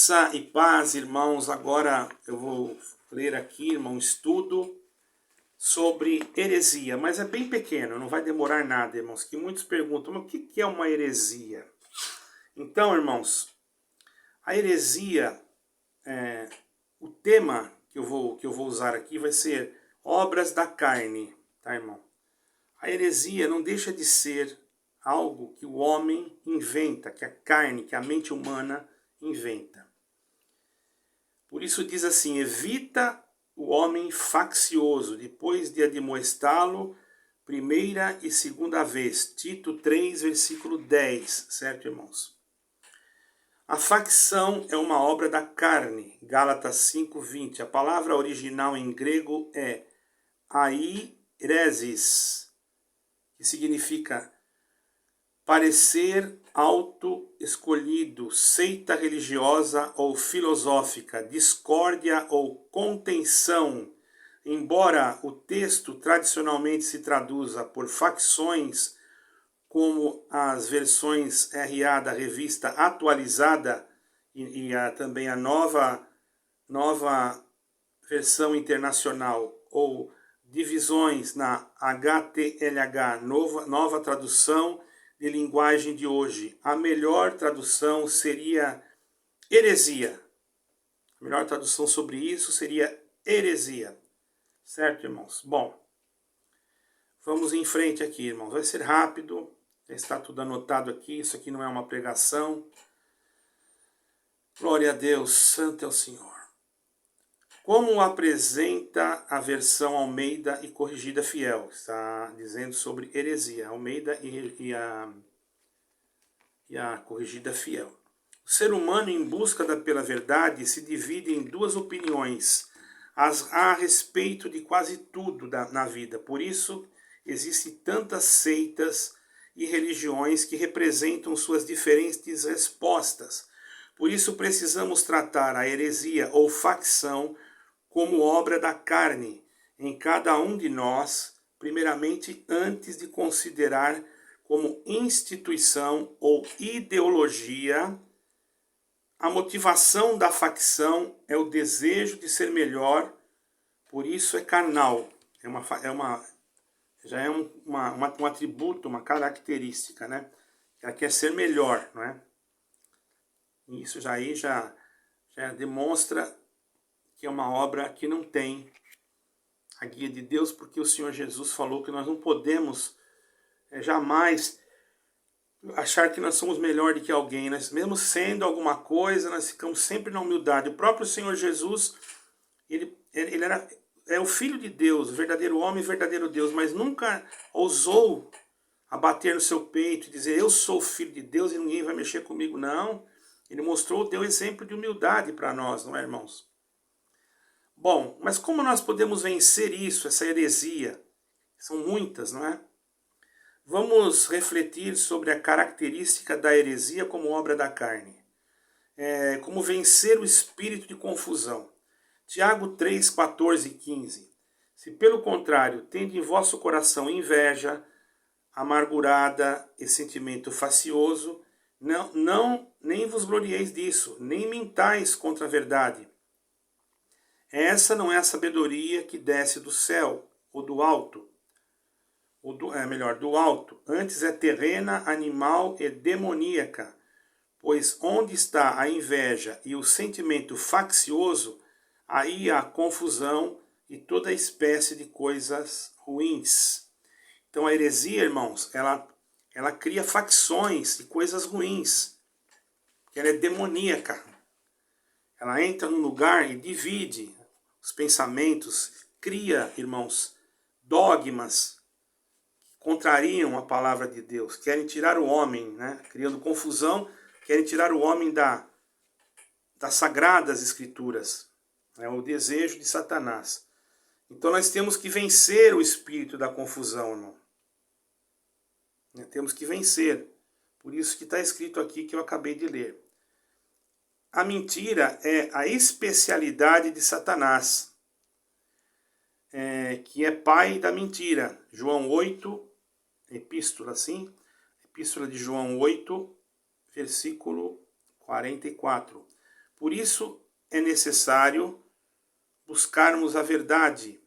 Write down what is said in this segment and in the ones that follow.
Graça e paz, irmãos. Agora eu vou ler aqui, irmão, um estudo sobre heresia, mas é bem pequeno, não vai demorar nada, irmãos, que muitos perguntam, mas o que é uma heresia? Então, irmãos, a heresia, o tema que eu vou usar aqui vai ser obras da carne, tá, irmão? A heresia não deixa de ser algo que o homem inventa, que a carne, que a mente humana inventa. Por isso diz assim: evita o homem faccioso, depois de admoestá-lo primeira e segunda vez. Tito 3, versículo 10, certo, irmãos? A facção é uma obra da carne, Gálatas 5, 20. A palavra original em grego é airesis, que significa parecer auto-escolhido, seita religiosa ou filosófica, discórdia ou contenção. Embora o texto tradicionalmente se traduza por facções, como as versões RA da revista atualizada e também a nova versão internacional, ou divisões na HTLH, nova tradução de linguagem de hoje. A melhor tradução seria heresia. A melhor tradução sobre isso seria heresia. Certo, irmãos? Bom, vamos em frente aqui, irmãos. Vai ser rápido. Já está tudo anotado aqui. Isso aqui não é uma pregação. Glória a Deus. Santo é o Senhor. Como apresenta a versão Almeida e Corrigida Fiel? Está dizendo sobre heresia. Almeida e a Corrigida Fiel. O ser humano em busca pela verdade se divide em duas opiniões a respeito de quase tudo na vida. Por isso, existem tantas seitas e religiões que representam suas diferentes respostas. Por isso, precisamos tratar a heresia ou facção como obra da carne em cada um de nós, primeiramente antes de considerar como instituição ou ideologia. A motivação da facção é o desejo de ser melhor, por isso é carnal. Já é um atributo, uma característica, né? Ela quer ser melhor, não é? Isso já demonstra que é uma obra que não tem a guia de Deus, porque o Senhor Jesus falou que nós não podemos jamais achar que nós somos melhor do que alguém. Nós, mesmo sendo alguma coisa, nós ficamos sempre na humildade. O próprio Senhor Jesus, ele é o Filho de Deus, o verdadeiro homem e verdadeiro Deus, mas nunca ousou abater no seu peito e dizer: eu sou Filho de Deus e ninguém vai mexer comigo. Não. Ele deu exemplo de humildade para nós, não é, irmãos? Bom, mas como nós podemos vencer isso, essa heresia? São muitas, não é? Vamos refletir sobre a característica da heresia como obra da carne. Como vencer o espírito de confusão. Tiago 3, 14 e 15. Se pelo contrário, tende em vosso coração inveja, amargurada e sentimento facioso, nem vos glorieis disso, nem mintais contra a verdade. Essa não é a sabedoria que desce do céu, ou do alto. Do alto. Antes é terrena, animal e demoníaca. Pois onde está a inveja e o sentimento faccioso, aí há confusão e toda espécie de coisas ruins. Então a heresia, irmãos, ela cria facções e coisas ruins. Ela é demoníaca. Ela entra num lugar e divide os pensamentos, cria, irmãos, dogmas que contrariam a palavra de Deus. Querem tirar o homem, né? Criando confusão, querem tirar o homem das sagradas escrituras. É o desejo de Satanás. Então nós temos que vencer o espírito da confusão, irmão. Temos que vencer. Por isso que está escrito aqui que eu acabei de ler. A mentira é a especialidade de Satanás, que é pai da mentira. João 8, epístola de João 8, versículo 44. Por isso é necessário buscarmos a verdade.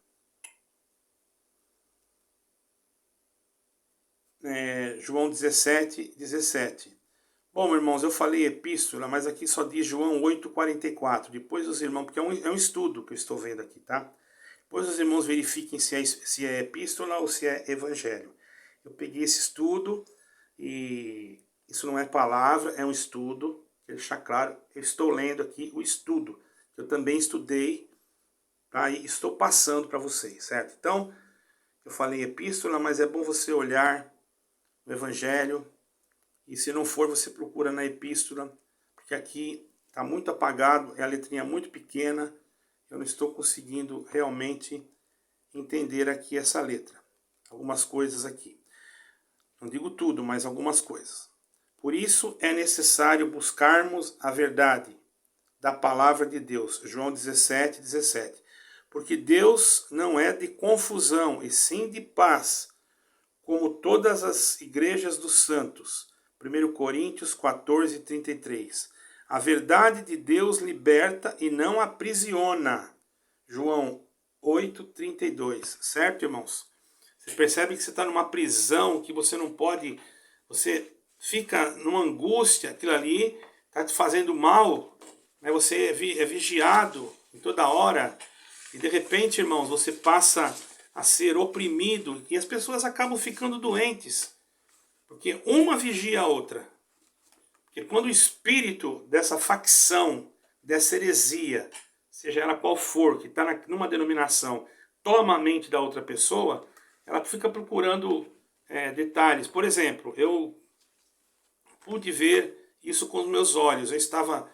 João 17, 17. Bom, irmãos, eu falei epístola, mas aqui só diz João 8,44. Depois os irmãos, porque é um estudo que eu estou vendo aqui, tá? Depois os irmãos verifiquem se é epístola ou se é evangelho. Eu peguei esse estudo e isso não é palavra, é um estudo. Quero deixar claro, eu estou lendo aqui o estudo. Eu também estudei, tá? E estou passando para vocês, certo? Então, eu falei epístola, mas é bom você olhar no evangelho. E se não for, você procura na epístola, porque aqui está muito apagado, é a letrinha muito pequena. Eu não estou conseguindo realmente entender aqui essa letra. Algumas coisas aqui. Não digo tudo, mas algumas coisas. Por isso é necessário buscarmos a verdade da palavra de Deus. João 17, 17. Porque Deus não é de confusão, e sim de paz, como todas as igrejas dos santos. 1 Coríntios 14, 33. A verdade de Deus liberta e não aprisiona. João 8, 32. Certo, irmãos? Você percebe que você está numa prisão, que você não pode... Você fica numa angústia, aquilo ali está te fazendo mal. Né? Você é vigiado em toda hora. E de repente, irmãos, você passa a ser oprimido. E as pessoas acabam ficando doentes. Porque uma vigia a outra. Porque quando o espírito dessa facção, dessa heresia, seja ela qual for, que está numa denominação, toma a mente da outra pessoa, ela fica procurando detalhes. Por exemplo, eu pude ver isso com os meus olhos. Eu estava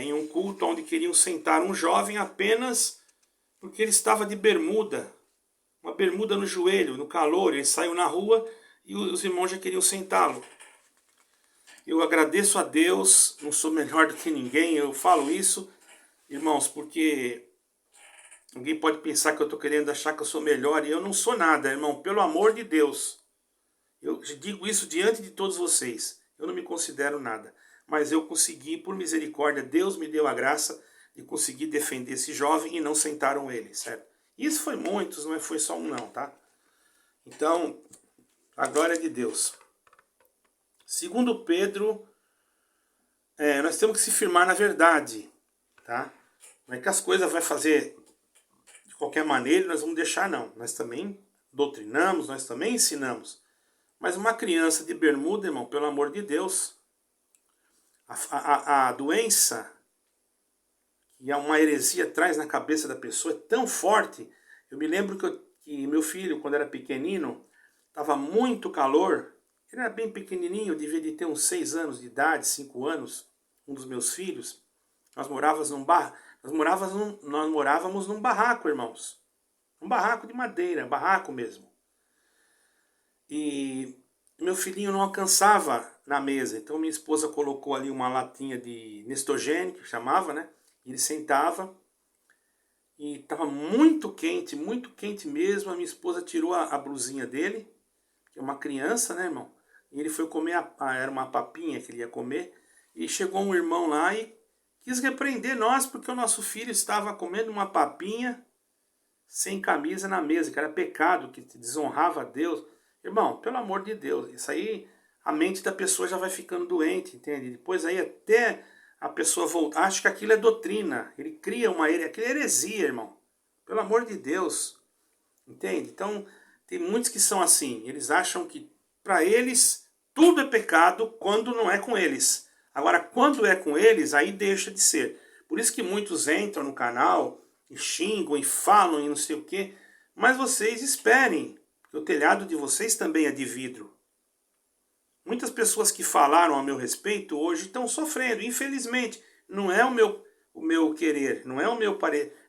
em um culto onde queriam sentar um jovem apenas porque ele estava de bermuda. Uma bermuda no joelho, no calor. Ele saiu na rua e os irmãos já queriam sentá-lo. Eu agradeço a Deus, não sou melhor do que ninguém, eu falo isso, irmãos, porque alguém pode pensar que eu estou querendo achar que eu sou melhor, e eu não sou nada, irmão, pelo amor de Deus. Eu digo isso diante de todos vocês, eu não me considero nada, mas eu consegui, por misericórdia, Deus me deu a graça de conseguir defender esse jovem e não sentaram ele, certo? Isso foi muitos, não foi só um não, tá? Então, a glória de Deus. Segundo Pedro, nós temos que se firmar na verdade, tá? Não é que as coisas vai fazer de qualquer maneira, nós vamos deixar não. Nós também doutrinamos, nós também ensinamos. Mas uma criança de bermuda, irmão, pelo amor de Deus, a doença que uma heresia traz na cabeça da pessoa é tão forte. Eu me lembro que meu filho, quando era pequenino, estava muito calor. Ele era bem pequenininho, devia de ter uns 6 anos de idade, 5 anos, um dos meus filhos. Nós morávamos num barraco, irmãos. Um barraco de madeira, barraco mesmo. E meu filhinho não alcançava na mesa. Então minha esposa colocou ali uma latinha de Nestogênio, que chamava, né? E ele sentava. E estava muito quente mesmo. A minha esposa tirou a blusinha dele, que é uma criança, né, irmão? E ele foi comer, era uma papinha que ele ia comer, e chegou um irmão lá e quis repreender nós, porque o nosso filho estava comendo uma papinha sem camisa na mesa, que era pecado, que desonrava a Deus. Irmão, pelo amor de Deus, isso aí, a mente da pessoa já vai ficando doente, entende? Depois aí até a pessoa voltar, acho que aquilo é doutrina, ele cria aquilo é heresia, irmão. Pelo amor de Deus, entende? Então, tem muitos que são assim, eles acham que para eles tudo é pecado quando não é com eles. Agora, quando é com eles, aí deixa de ser. Por isso que muitos entram no canal e xingam e falam e não sei o quê. Mas vocês esperem, porque o telhado de vocês também é de vidro. Muitas pessoas que falaram a meu respeito hoje estão sofrendo, infelizmente. Não é o meu querer, não é o meu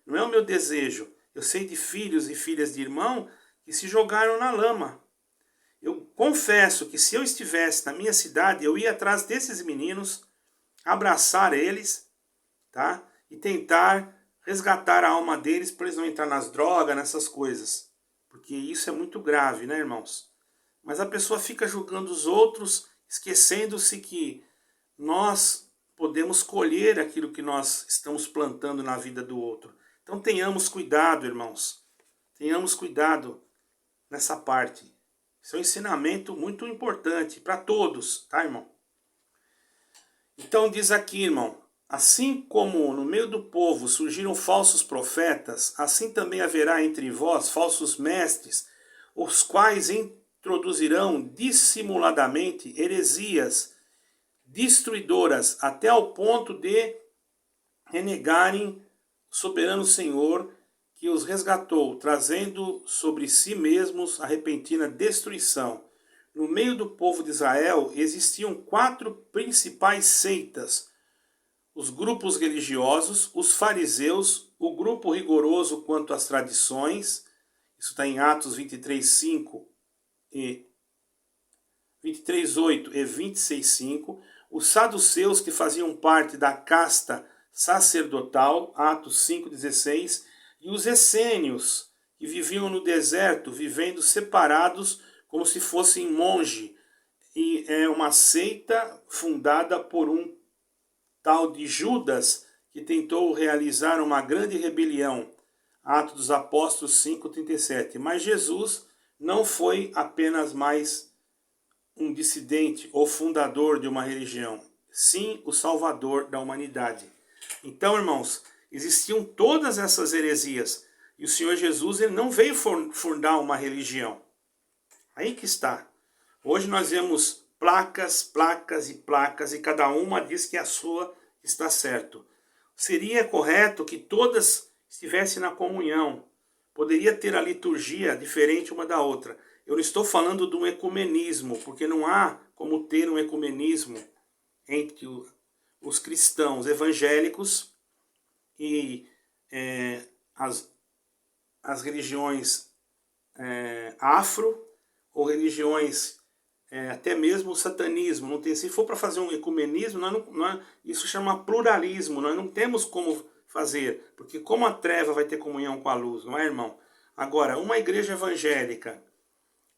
não é o meu desejo. Eu sei de filhos e filhas de irmão que se jogaram na lama. Eu confesso que se eu estivesse na minha cidade, eu ia atrás desses meninos, abraçar eles, tá? E tentar resgatar a alma deles para eles não entrar nas drogas, nessas coisas. Porque isso é muito grave, né, irmãos? Mas a pessoa fica julgando os outros, esquecendo-se que nós podemos colher aquilo que nós estamos plantando na vida do outro. Então tenhamos cuidado, irmãos. Tenhamos cuidado nessa parte. Isso é um ensinamento muito importante para todos, tá, irmão? Então diz aqui, irmão, assim como no meio do povo surgiram falsos profetas, assim também haverá entre vós falsos mestres, os quais introduzirão dissimuladamente heresias destruidoras até ao ponto de renegarem o soberano Senhor que os resgatou, trazendo sobre si mesmos a repentina destruição. No meio do povo de Israel existiam 4 principais seitas: os grupos religiosos, os fariseus, o grupo rigoroso quanto às tradições, isso está em Atos 23:5 e 23:8 e 26:5, os saduceus, que faziam parte da casta sacerdotal, Atos 5:16, e os essênios, que viviam no deserto, vivendo separados como se fossem monge, e é uma seita fundada por um tal de Judas, que tentou realizar uma grande rebelião, Atos dos Apóstolos 5:37. Mas Jesus não foi apenas mais um dissidente ou fundador de uma religião, sim o salvador da humanidade. Então, irmãos, existiam todas essas heresias, e o Senhor Jesus ele não veio fundar uma religião. Aí que está. Hoje nós vemos placas, placas e placas, e cada uma diz que a sua está certo. Seria correto que todas estivessem na comunhão. Poderia ter a liturgia diferente uma da outra. Eu não estou falando de um ecumenismo, porque não há como ter um ecumenismo entre os cristãos evangélicos e as religiões afro, ou religiões, até mesmo o satanismo. Não tem, se for para fazer um ecumenismo, isso chama pluralismo. Nós não temos como fazer, porque como a treva vai ter comunhão com a luz, não é, irmão? Agora, uma igreja evangélica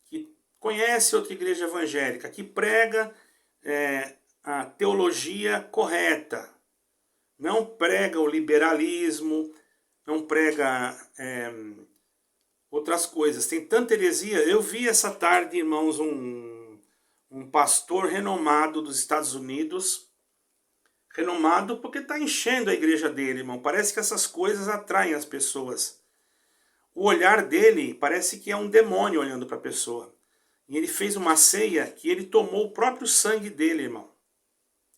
que conhece outra igreja evangélica, que prega a teologia correta, não prega o liberalismo, não prega outras coisas. Tem tanta heresia. Eu vi essa tarde, irmãos, um pastor renomado dos Estados Unidos, renomado porque está enchendo a igreja dele, irmão. Parece que essas coisas atraem as pessoas. O olhar dele parece que é um demônio olhando para a pessoa. E ele fez uma ceia que ele tomou o próprio sangue dele, irmão.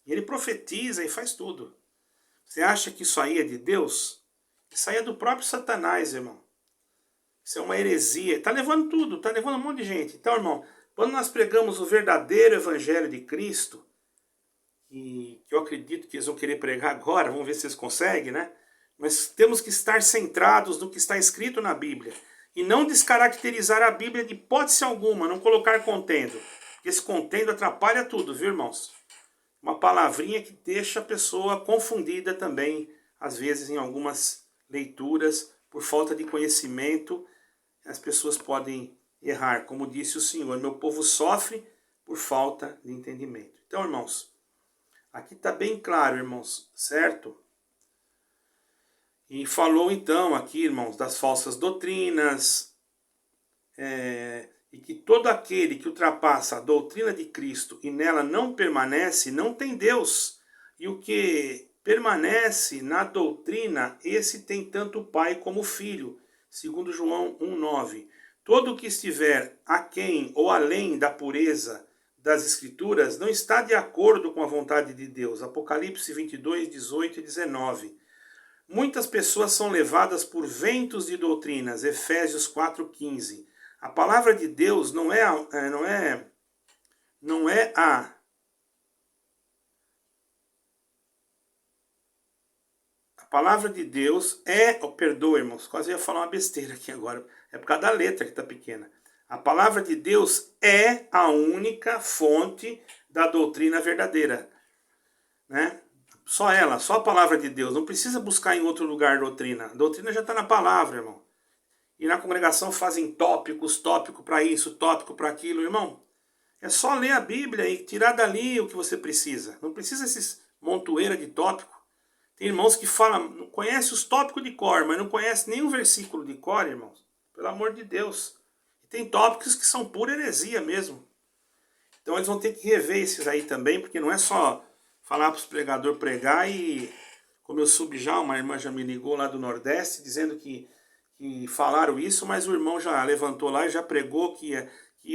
E ele profetiza e faz tudo. Você acha que isso aí é de Deus? Isso aí é do próprio Satanás, irmão. Isso é uma heresia. Está levando tudo, está levando um monte de gente. Então, irmão, quando nós pregamos o verdadeiro evangelho de Cristo, e que eu acredito que eles vão querer pregar agora, vamos ver se eles conseguem, né? Mas temos que estar centrados no que está escrito na Bíblia. E não descaracterizar a Bíblia de hipótese alguma, não colocar contendo. Porque esse contendo atrapalha tudo, viu, irmãos? Uma palavrinha que deixa a pessoa confundida também, às vezes em algumas leituras, por falta de conhecimento, as pessoas podem errar. Como disse o Senhor, meu povo sofre por falta de entendimento. Então, irmãos, aqui está bem claro, irmãos, certo? E falou então aqui, irmãos, das falsas doutrinas, e que todo aquele que ultrapassa a doutrina de Cristo e nela não permanece, não tem Deus. E o que permanece na doutrina, esse tem tanto o Pai como o Filho, segundo João 1,9. Todo o que estiver aquém ou além da pureza das Escrituras não está de acordo com a vontade de Deus. Apocalipse 22, 18 e 19. Muitas pessoas são levadas por ventos de doutrinas, Efésios 4,15. A palavra de Deus não é a palavra de Deus perdoa, irmãos, quase ia falar uma besteira aqui agora, é por causa da letra que está pequena. A palavra de Deus é a única fonte da doutrina verdadeira, né? Só ela, só a palavra de Deus. Não precisa buscar em outro lugar doutrina. A doutrina já está na palavra, irmão. E na congregação fazem tópicos, tópico para isso, tópico para aquilo, irmão. É só ler a Bíblia e tirar dali o que você precisa. Não precisa esses montoeira de tópico. Tem irmãos que falam, conhece os tópicos de cor, mas não conhece nenhum versículo de cor, irmãos. Pelo amor de Deus. E tem tópicos que são pura heresia mesmo. Então eles vão ter que rever esses aí também, porque não é só falar para os pregadores pregar e, como eu soube já, uma irmã já me ligou lá do Nordeste, dizendo que falaram isso, mas o irmão já levantou lá e já pregou que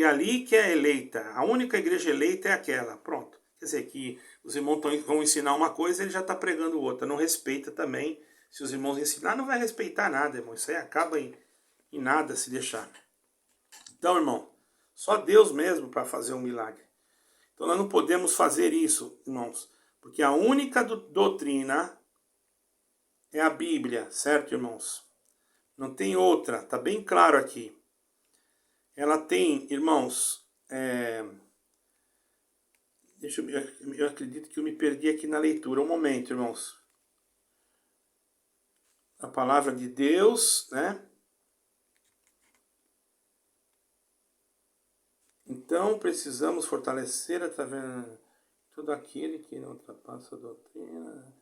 ali que é eleita, a única igreja eleita é aquela, pronto. Quer dizer, que os irmãos vão ensinar uma coisa, ele já está pregando outra, não respeita também. Se os irmãos ensinar, não vai respeitar nada, irmão, isso aí acaba em nada se deixar. Então, irmão, só Deus mesmo para fazer um milagre. Então nós não podemos fazer isso, irmãos, porque a única doutrina é a Bíblia, certo, irmãos? Não tem outra, tá bem claro aqui. Ela tem, irmãos, eu acredito que eu me perdi aqui na leitura. Um momento, irmãos. A palavra de Deus, né? Então precisamos fortalecer através de todo aquele que não ultrapassa a doutrina,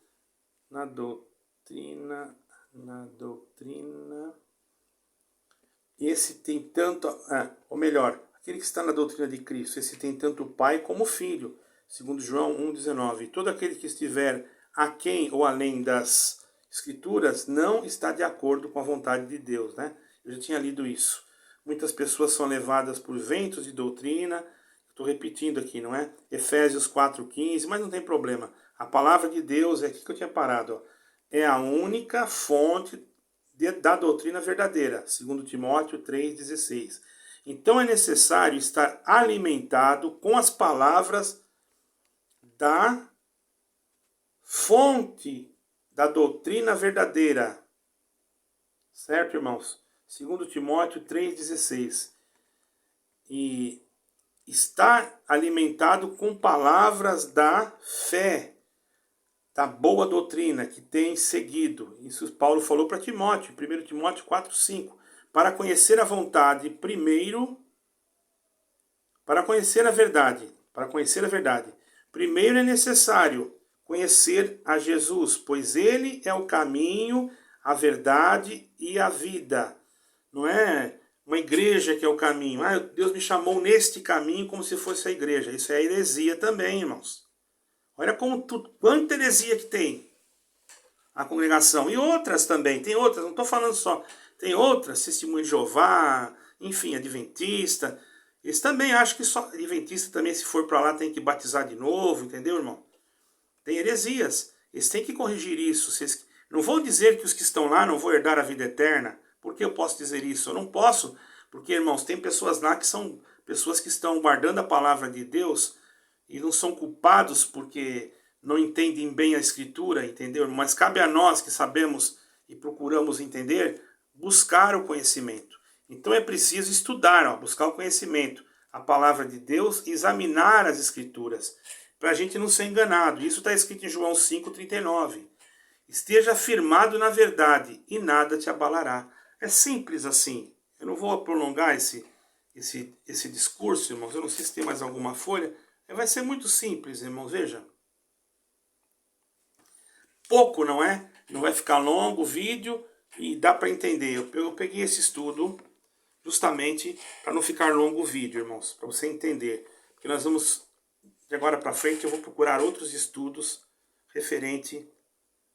na doutrina. Esse tem tanto, ou melhor, aquele que está na doutrina de Cristo, esse tem tanto o Pai como o Filho, segundo João 1,19. Todo aquele que estiver aquém ou além das Escrituras não está de acordo com a vontade de Deus, né? Eu já tinha lido isso. Muitas pessoas são levadas por ventos de doutrina. Estou repetindo aqui, não é? Efésios 4,15, mas não tem problema. A palavra de Deus, é aqui que eu tinha parado, ó, é a única fonte da doutrina verdadeira, segundo Timóteo 3,16. Então é necessário estar alimentado com as palavras da fonte da doutrina verdadeira. Certo, irmãos? Segundo Timóteo 3,16. E estar alimentado com palavras da fé, da boa doutrina que tem seguido. Isso Paulo falou para Timóteo, 1 Timóteo 4,5. Para conhecer a vontade, primeiro, para conhecer a verdade, primeiro é necessário conhecer a Jesus, pois ele é o caminho, a verdade e a vida. Não é uma igreja que é o caminho. Deus me chamou neste caminho como se fosse a igreja. Isso é heresia também, irmãos. Olha quanta heresia que tem a congregação. E outras também, tem outras, não estou falando só. Tem outras, Testemunho de Jeová, enfim, Adventista. Eles também acham que só Adventista também, se for para lá, tem que batizar de novo, entendeu, irmão? Tem heresias. Eles têm que corrigir isso. Não vou dizer que os que estão lá não vão herdar a vida eterna. Por que eu posso dizer isso? Eu não posso, porque, irmãos, tem pessoas lá que são pessoas que estão guardando a palavra de Deus e não são culpados porque não entendem bem a Escritura, entendeu? Mas cabe a nós que sabemos e procuramos entender, buscar o conhecimento. Então é preciso estudar, buscar o conhecimento, a palavra de Deus, examinar as Escrituras, para a gente não ser enganado. Isso está escrito em João 5,39. Esteja firmado na verdade e nada te abalará. É simples assim. Eu não vou prolongar esse discurso, irmãos. Eu não sei se tem mais alguma folha. Vai ser muito simples, irmãos. Veja. Pouco, não é? Não vai ficar longo o vídeo e dá para entender. Eu peguei esse estudo justamente para não ficar longo o vídeo, irmãos. Para você entender. Porque nós vamos, de agora para frente, eu vou procurar outros estudos referente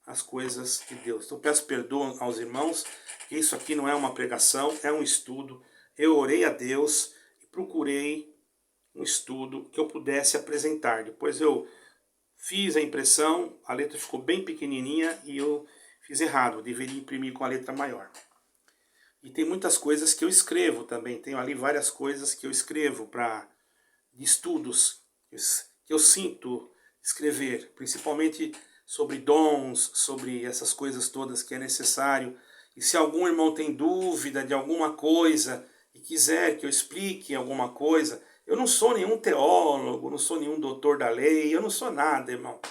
as coisas de Deus. Então peço perdão aos irmãos, que isso aqui não é uma pregação, é um estudo. Eu orei a Deus e procurei um estudo que eu pudesse apresentar. Depois eu fiz a impressão, a letra ficou bem pequenininha e eu fiz errado, eu deveria imprimir com a letra maior. E tem muitas coisas que eu escrevo também, tenho ali várias coisas que eu escrevo de estudos que eu sinto escrever, principalmente sobre dons, sobre essas coisas todas que é necessário. E se algum irmão tem dúvida de alguma coisa e quiser que eu explique alguma coisa, eu não sou nenhum teólogo, não sou nenhum doutor da lei, eu não sou nada, irmão.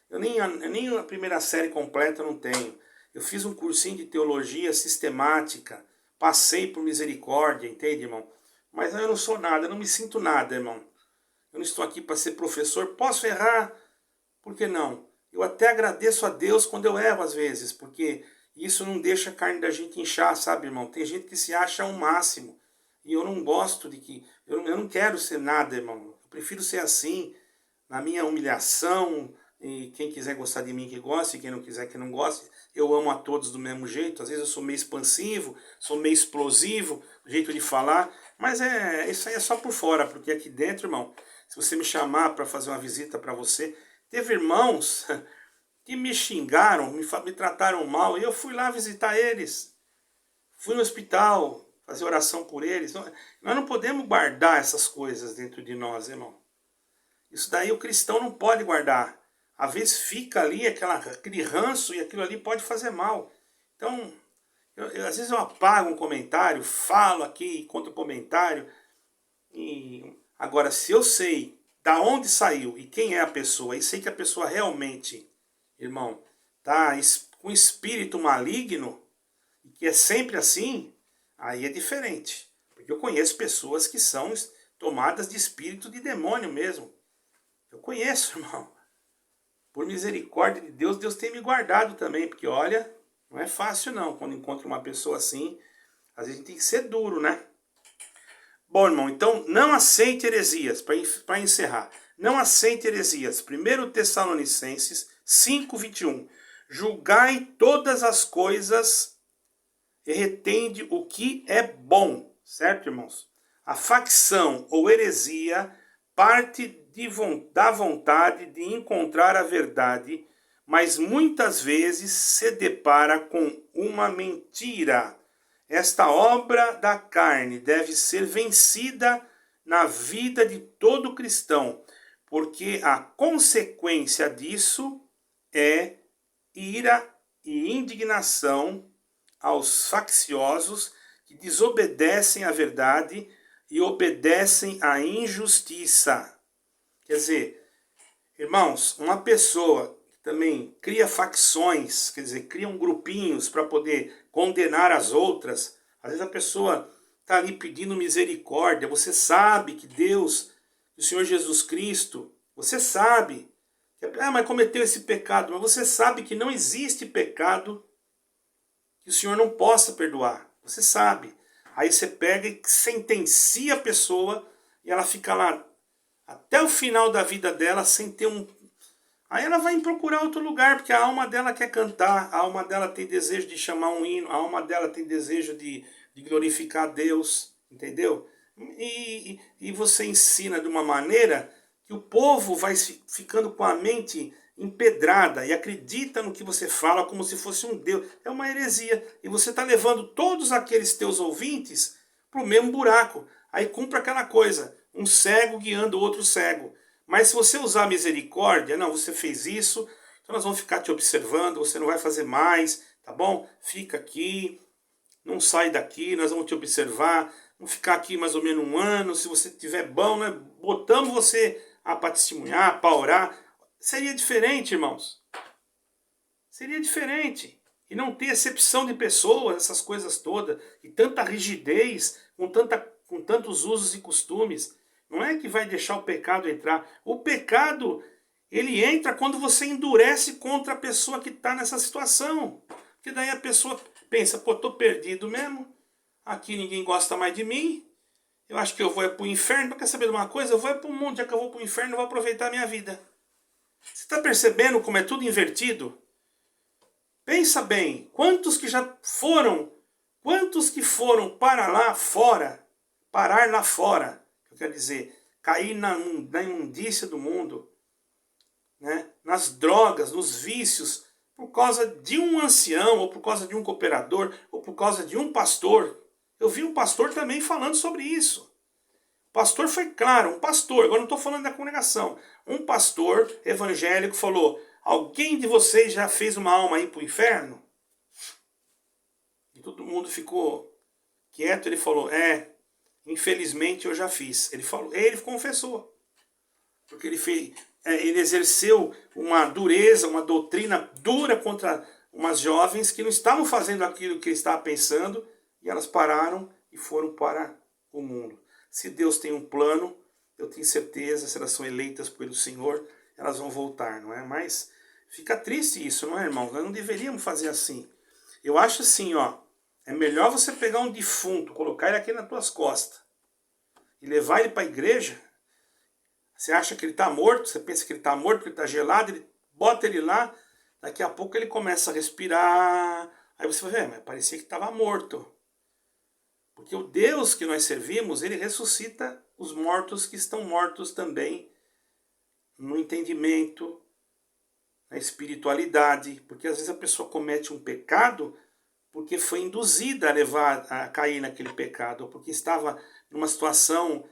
Eu nem a primeira série completa não tenho. Eu fiz um cursinho de teologia sistemática, passei por misericórdia, entende, irmão? Mas eu não sou nada, eu não me sinto nada, irmão. Eu não estou aqui para ser professor, posso errar, por que não? Eu até agradeço a Deus quando eu erro às vezes, porque isso não deixa a carne da gente inchar, sabe, irmão? Tem gente que se acha o máximo. E eu não gosto de que... Eu não quero ser nada, irmão. Eu prefiro ser assim, na minha humilhação. E quem quiser gostar de mim que goste, quem não quiser que não goste. Eu amo a todos do mesmo jeito. Às vezes eu sou meio expansivo, sou meio explosivo, no jeito de falar. Mas isso aí é só por fora, porque aqui dentro, irmão, se você me chamar para fazer uma visita para você... Teve irmãos que me xingaram, me trataram mal, e eu fui lá visitar eles. Fui no hospital fazer oração por eles. Nós não podemos guardar essas coisas dentro de nós, irmão. Isso daí o cristão não pode guardar. Às vezes fica ali aquele ranço e aquilo ali pode fazer mal. Então, às vezes eu apago um comentário, falo aqui, contra o comentário. Agora, se eu sei da onde saiu e quem é a pessoa, e sei que a pessoa realmente, irmão, tá com espírito maligno, e que é sempre assim, aí é diferente. Porque eu conheço pessoas que são tomadas de espírito de demônio mesmo. Eu conheço, irmão. Por misericórdia de Deus, Deus tem me guardado também, porque olha, não é fácil não, quando encontra uma pessoa assim, às vezes a gente tem que ser duro, né? Bom, irmão, então não aceite heresias, para encerrar. Não aceite heresias. 1 Tessalonicenses 5:21. Julgai todas as coisas e retende o que é bom. Certo, irmãos? A facção ou heresia parte da vontade de encontrar a verdade, mas muitas vezes se depara com uma mentira. Esta obra da carne deve ser vencida na vida de todo cristão, porque a consequência disso é ira e indignação aos facciosos que desobedecem à verdade e obedecem à injustiça. Quer dizer, irmãos, uma pessoa que também cria facções, quer dizer, criam grupinhos para poder condenar as outras. Às vezes a pessoa está ali pedindo misericórdia. Você sabe que Deus, o Senhor Jesus Cristo, você sabe que, mas cometeu esse pecado, mas você sabe que não existe pecado que o Senhor não possa perdoar. Você sabe. Aí você pega e sentencia a pessoa e ela fica lá até o final da vida dela sem ter um... Aí ela vai procurar outro lugar, porque a alma dela quer cantar, a alma dela tem desejo de chamar um hino, a alma dela tem desejo de glorificar a Deus, entendeu? E você ensina de uma maneira que o povo vai ficando com a mente empedrada e acredita no que você fala como se fosse um Deus. É uma heresia. E você está levando todos aqueles teus ouvintes para o mesmo buraco. Aí cumpre aquela coisa, um cego guiando outro cego. Mas se você usar misericórdia, não, você fez isso, então nós vamos ficar te observando, você não vai fazer mais, tá bom? Fica aqui, não sai daqui, nós vamos te observar, vamos ficar aqui mais ou menos 1 ano, se você tiver bom, né, botamos você para testemunhar, para orar. Seria diferente, irmãos. Seria diferente. E não ter excepção de pessoas, essas coisas todas, e tanta rigidez, com tantos usos e costumes. Não é que vai deixar o pecado entrar. O pecado, ele entra quando você endurece contra a pessoa que está nessa situação. Porque daí a pessoa pensa, pô, tô perdido mesmo. Aqui ninguém gosta mais de mim. Eu acho que eu vou para o inferno. Não quer saber de uma coisa? Eu vou para o mundo. Já que eu vou para o inferno, eu vou aproveitar a minha vida. Você está percebendo como é tudo invertido? Pensa bem, quantos que foram para lá fora, parar lá fora, eu quero dizer, cair na imundícia do mundo, né? Nas drogas, nos vícios, por causa de um ancião, ou por causa de um cooperador, ou por causa de um pastor. Eu vi um pastor também falando sobre isso. O pastor foi claro, um pastor, agora não estou falando da congregação, um pastor evangélico falou, alguém de vocês já fez uma alma aí para o inferno? E todo mundo ficou quieto, ele falou, infelizmente eu já fiz. Ele confessou, porque ele exerceu uma dureza, uma doutrina dura contra umas jovens que não estavam fazendo aquilo que ele estava pensando, e elas pararam e foram para o mundo. Se Deus tem um plano, eu tenho certeza, se elas são eleitas pelo Senhor, elas vão voltar, não é? Mas Fica triste isso, não é, irmão? Nós não deveríamos fazer assim. Eu acho assim, ó, é melhor você pegar um defunto, colocar ele aqui nas tuas costas e levar ele para a igreja. Você acha que ele está morto, você pensa que ele está morto, que ele está gelado, ele bota ele lá, daqui a pouco ele começa a respirar. Aí você vai ver, mas parecia que estava morto. Porque o Deus que nós servimos, ele ressuscita os mortos que estão mortos também no entendimento, na espiritualidade. Porque às vezes a pessoa comete um pecado porque foi induzida a cair naquele pecado, ou porque estava numa situação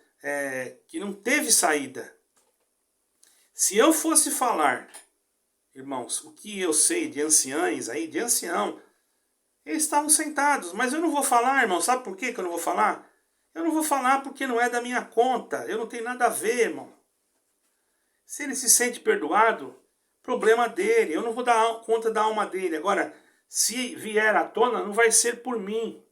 que não teve saída. Se eu fosse falar, irmãos, o que eu sei de anciães aí, de ancião, eles estavam sentados, mas eu não vou falar, irmão, sabe por quê que eu não vou falar? Eu não vou falar porque não é da minha conta, eu não tenho nada a ver, irmão. Se ele se sente perdoado, problema dele, eu não vou dar conta da alma dele. Agora, se vier à tona, não vai ser por mim.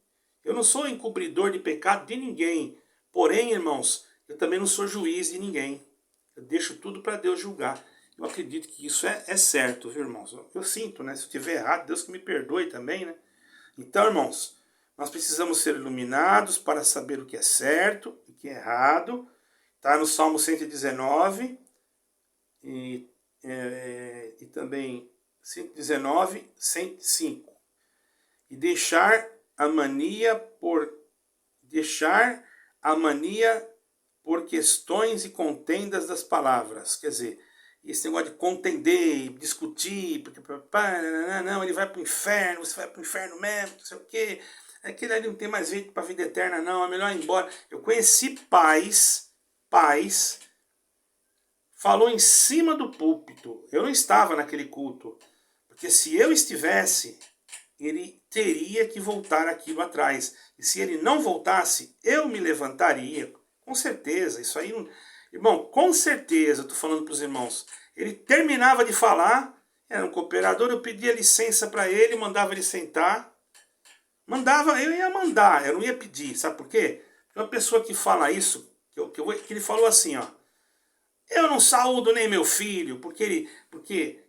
Eu não sou encobridor de pecado de ninguém. Porém, irmãos, eu também não sou juiz de ninguém. Eu deixo tudo para Deus julgar. Eu acredito que isso é certo, viu, irmãos? Eu sinto, né? Se eu estiver errado, Deus que me perdoe também, né? Então, irmãos, nós precisamos ser iluminados para saber o que é certo e o que é errado. Está no Salmo 119 e também 119, 105. E deixar a mania por questões e contendas das palavras. Quer dizer, esse negócio de contender, discutir, porque não, ele vai para o inferno, você vai para o inferno mesmo, não sei o quê. Aquele ali não tem mais jeito para a vida eterna, não, é melhor ir embora. Eu conheci pais, falou em cima do púlpito. Eu não estava naquele culto, porque se eu estivesse, ele teria que voltar aquilo atrás. E se ele não voltasse, eu me levantaria. Com certeza, isso aí não... Irmão, com certeza, estou falando para os irmãos. Ele terminava de falar, era um cooperador, eu pedia licença para ele, mandava ele sentar. Eu ia mandar, eu não ia pedir. Sabe por quê? Uma pessoa que fala isso, que ele falou assim, ó. Eu não saúdo nem meu filho, porque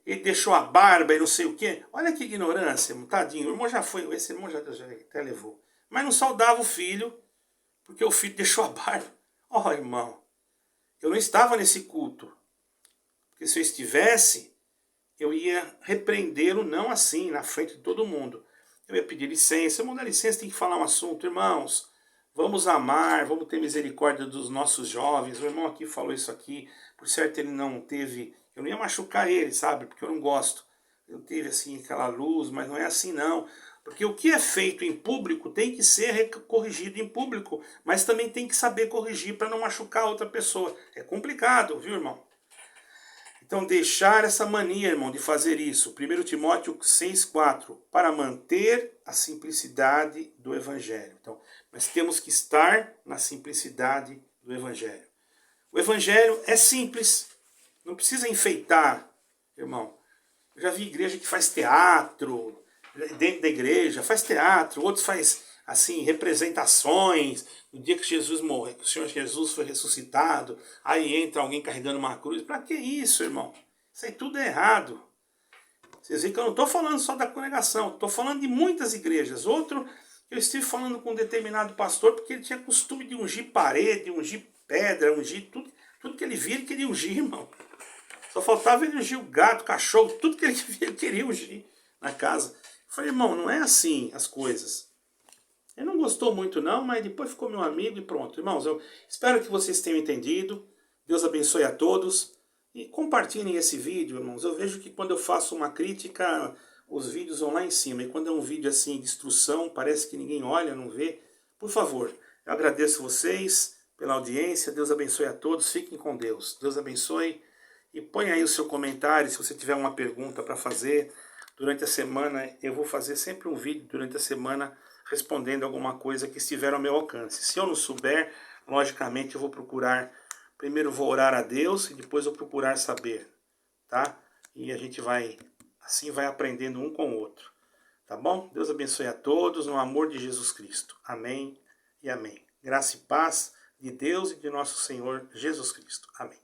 ele deixou a barba e não sei o quê. Olha que ignorância, tadinho. O irmão já foi, esse irmão já até levou. Mas não saudava o filho, porque o filho deixou a barba. Ó, irmão, eu não estava nesse culto. Porque se eu estivesse, eu ia repreendê-lo não assim, na frente de todo mundo. Eu ia pedir licença. Irmão, dá licença, tem que falar um assunto. Irmãos, vamos amar, vamos ter misericórdia dos nossos jovens. O irmão aqui falou isso aqui. Por certo, ele não teve... Eu não ia machucar ele, sabe? Porque eu não gosto. Eu teve, assim, aquela luz, mas não é assim, não. Porque o que é feito em público tem que ser corrigido em público. Mas também tem que saber corrigir para não machucar outra pessoa. É complicado, viu, irmão? Então, deixar essa mania, irmão, de fazer isso. 1 Timóteo 6,4. Para manter a simplicidade do Evangelho. Então, nós temos que estar na simplicidade do Evangelho. O Evangelho é simples. Não precisa enfeitar, irmão. Eu já vi igreja que faz teatro dentro da igreja, faz teatro. Outros faz, assim, representações. No dia que Jesus morreu, que o Senhor Jesus foi ressuscitado, aí entra alguém carregando uma cruz. Para que isso, irmão? Isso aí tudo é errado. Vocês veem que eu não estou falando só da congregação, estou falando de muitas igrejas. Outro, eu estive falando com um determinado pastor, porque ele tinha costume de ungir parede, ungir pedra, ungir tudo que ele via, ele queria ungir, irmão. Só faltava ele ungir o gato, o cachorro, tudo que ele via, ele queria ungir na casa. Eu falei, irmão, não é assim as coisas. Ele não gostou muito não, mas depois ficou meu amigo e pronto. Irmãos, eu espero que vocês tenham entendido. Deus abençoe a todos. E compartilhem esse vídeo, irmãos. Eu vejo que quando eu faço uma crítica, os vídeos vão lá em cima. E quando é um vídeo assim de instrução, parece que ninguém olha, não vê. Por favor, eu agradeço vocês pela audiência. Deus abençoe a todos. Fiquem com Deus. Deus abençoe. E põe aí o seu comentário se você tiver uma pergunta para fazer. Durante a semana, eu vou fazer sempre um vídeo durante a semana respondendo alguma coisa que estiver ao meu alcance. Se eu não souber, logicamente eu vou procurar, primeiro vou orar a Deus e depois vou procurar saber, tá? E a gente vai, assim vai aprendendo um com o outro, tá bom? Deus abençoe a todos no amor de Jesus Cristo. Amém e amém. Graça e paz de Deus e de nosso Senhor Jesus Cristo. Amém.